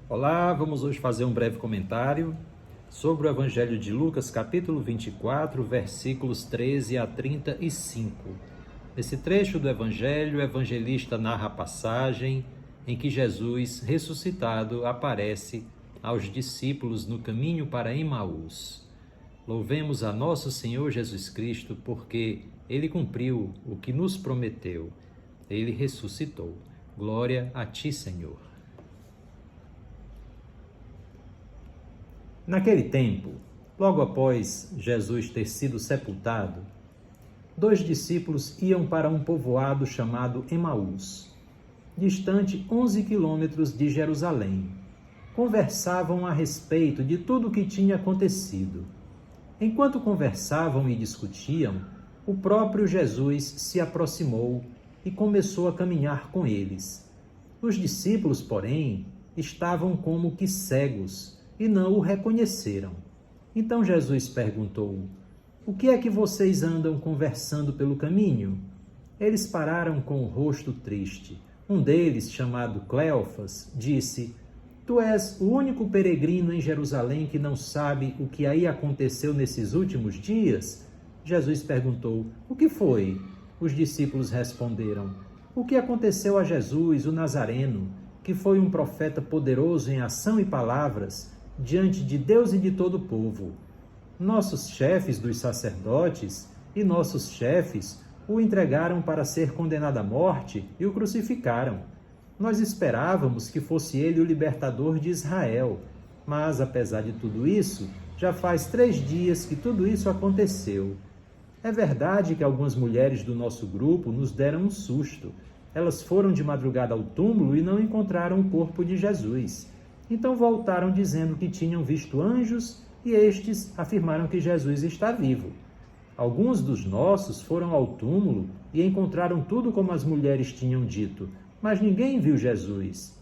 Olá, vamos hoje fazer um breve comentário sobre o Evangelho de Lucas, capítulo 24, versículos 13 a 35. Nesse trecho do Evangelho, o evangelista narra a passagem em que Jesus, ressuscitado, aparece aos discípulos no caminho para Emaús. Louvemos a nosso Senhor Jesus Cristo, porque Ele cumpriu o que nos prometeu. Ele ressuscitou. Glória a Ti, Senhor. Naquele tempo, logo após Jesus ter sido sepultado, 2 discípulos iam para um povoado chamado Emaús, distante 11 quilômetros de Jerusalém. Conversavam a respeito de tudo o que tinha acontecido. Enquanto conversavam e discutiam, o próprio Jesus se aproximou e começou a caminhar com eles. Os discípulos, porém, estavam como que cegos e não o reconheceram. Então Jesus perguntou: "O que é que vocês andam conversando pelo caminho?" Eles pararam com o rosto triste. Um deles, chamado Cleofas, disse: "Tu és o único peregrino em Jerusalém que não sabe o que aí aconteceu nesses últimos dias?" Jesus perguntou: "O que foi?" Os discípulos responderam: "O que aconteceu a Jesus, o Nazareno, que foi um profeta poderoso em ação e palavras, diante de Deus e de todo o povo. Nossos chefes dos sacerdotes e nossos chefes o entregaram para ser condenado à morte e o crucificaram. Nós esperávamos que fosse ele o libertador de Israel, mas, apesar de tudo isso, já faz 3 dias que tudo isso aconteceu. É verdade que algumas mulheres do nosso grupo nos deram um susto. Elas foram de madrugada ao túmulo e não encontraram o corpo de Jesus. Então voltaram dizendo que tinham visto anjos e estes afirmaram que Jesus está vivo. Alguns dos nossos foram ao túmulo e encontraram tudo como as mulheres tinham dito, mas ninguém viu Jesus."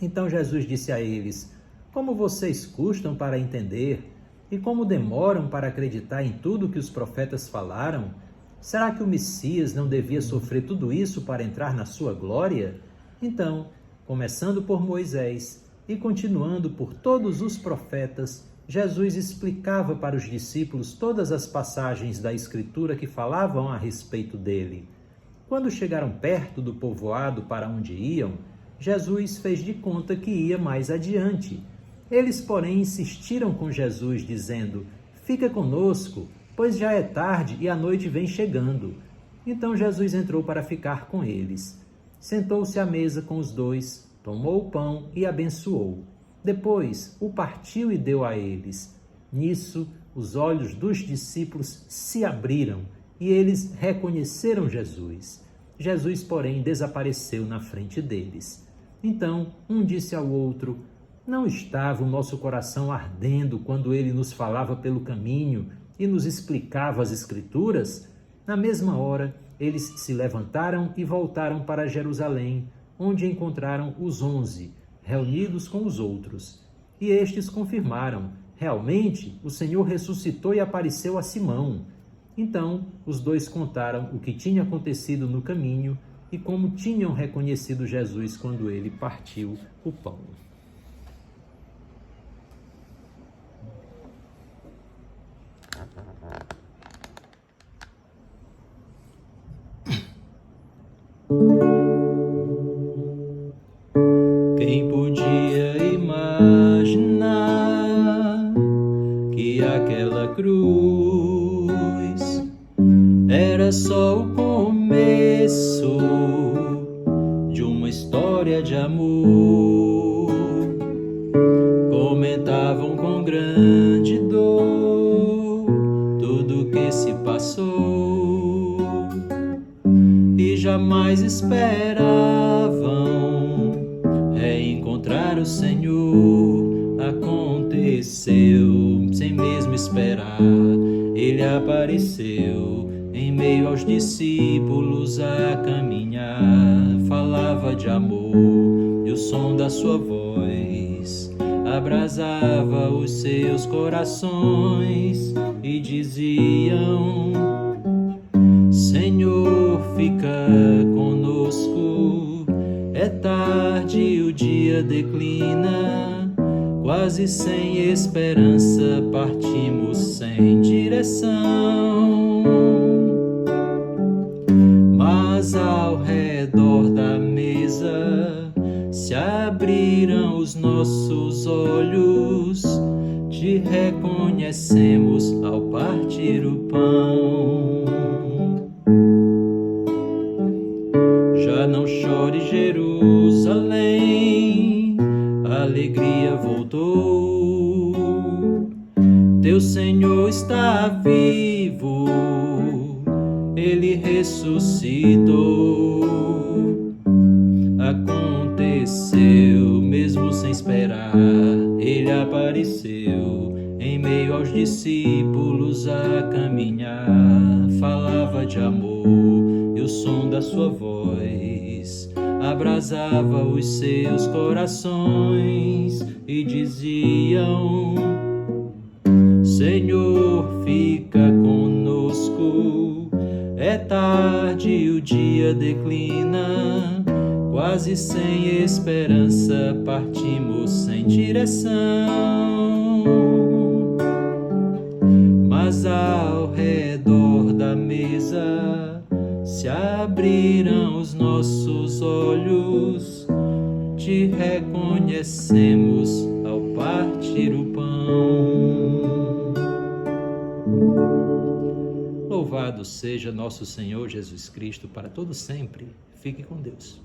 Então Jesus disse a eles: "Como vocês custam para entender e como demoram para acreditar em tudo que os profetas falaram? Será que o Messias não devia sofrer tudo isso para entrar na sua glória?" Então, começando por Moisés e continuando por todos os profetas, Jesus explicava para os discípulos todas as passagens da Escritura que falavam a respeito dele. Quando chegaram perto do povoado para onde iam, Jesus fez de conta que ia mais adiante. Eles, porém, insistiram com Jesus, dizendo: "Fica conosco, pois já é tarde e a noite vem chegando." Então Jesus entrou para ficar com eles. Sentou-se à mesa com os dois, tomou o pão e abençoou. Depois o partiu e deu a eles. Nisso, os olhos dos discípulos se abriram e eles reconheceram Jesus. Jesus, porém, desapareceu na frente deles. Então, um disse ao outro: "Não estava o nosso coração ardendo quando ele nos falava pelo caminho e nos explicava as Escrituras?" Na mesma hora, eles se levantaram e voltaram para Jerusalém, onde encontraram os 11, reunidos com os outros. E estes confirmaram: "Realmente, o Senhor ressuscitou e apareceu a Simão." Então, os dois contaram o que tinha acontecido no caminho e como tinham reconhecido Jesus quando ele partiu o pão. Quem podia imaginar que aquela cruz era só o começo de uma história de amor? Comentavam com grande dor tudo que se passou e jamais esperavam reencontrar o Senhor. Aconteceu sem mesmo esperar. Ele apareceu em meio aos discípulos a caminhar. Falava de amor e o som da sua voz abrasava os seus corações e diziam: "Senhor, fica conosco, é tarde, o dia dia declina, quase sem esperança, partimos sem direção. Mas ao redor da mesa se abriram os nossos olhos, te reconhecemos ao partir o pão. Já não chore, Jerusalém, a alegria voltou. Teu Senhor está vivo, Ele ressuscitou. Aconteceu, mesmo sem esperar, Ele apareceu em meio aos discípulos a caminhar. Falava de amor e o som da sua voz abrasava os seus corações e diziam: Senhor, fica conosco. É tarde e o dia declina, quase sem esperança, partimos sem direção. Mas ao redor da mesa se abriram os nossos olhos, te reconhecemos ao partir o pão. Louvado seja nosso Senhor Jesus Cristo para todo sempre. Fique com Deus.